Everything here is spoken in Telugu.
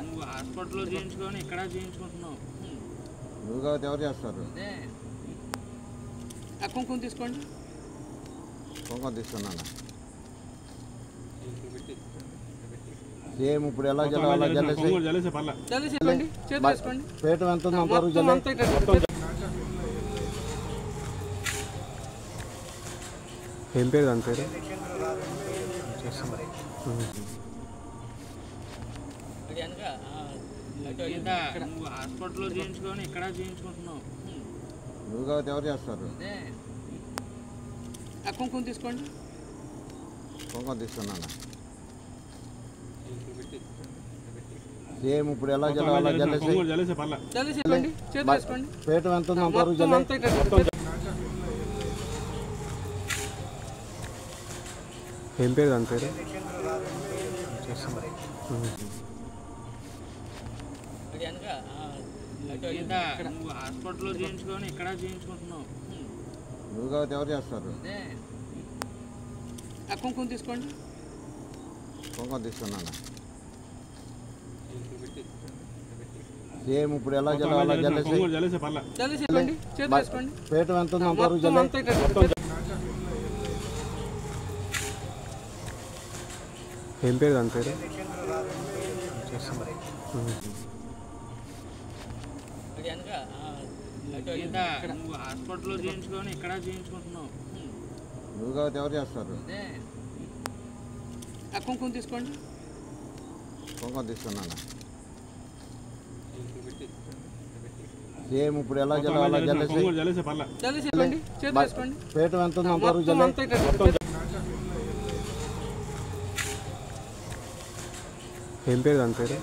నువ్వు హాస్పిటల్లో చేయించుకొని ఇక్కడ చేయించుకుంటున్నావు. నువ్వు కాబట్టి ఎవరు చేస్తారు? కుంకుమ తీసుకోండి. కుంకుమ తీసుకున్నాను. సేమ్ ఇప్పుడు ఎలా జలవాలా జలేసి పేట ఎంత ఉంది అంతవరకు జల. ఏం పేరు దాని పేరు? నువ్వు హాస్పిటల్లో చేయించుకొని ఇక్కడ చేయించుకుంటున్నావు. నువ్వు కాబట్టి ఎవరు చేస్తారు? కుంకుమ తీసుకోండి. కుంకుమ తీసుకున్నాను. సేమ్ ఇప్పుడు ఎలా జలవాలా జలేసి పేట ఎంత ఉంది అంతవరకు జల. ఏం పేరు దాని పేరు? నువ్వు హాస్పిటల్లో చేయించుకొని ఇక్కడ చేయించుకుంటున్నావు. నువ్వు కాబట్టి ఎవరు చేస్తారు? కుంకుమ తీసుకోండి. కుంకుమ తీసుకున్నాను. సేమ్ ఇప్పుడు ఎలా జలవాలా జలేసి పేట ఎంత ఉంది అంతవరకు జల. ఏం పేరు దాని పేరు? నువ్వు హాస్పిటల్లో చేయించుకొని ఇక్కడ చేయించుకుంటున్నావు. నువ్వు కాబట్టి ఎవరు చేస్తారు? కుంకుమ తీసుకోండి. కుంకుమ తీసుకున్నాను. సేమ్ ఇప్పుడు ఎలా జలవాలా జలేసి పేట ఎంత ఉంది అంతవరకు జల. ఏం పేరు దాని పేరు?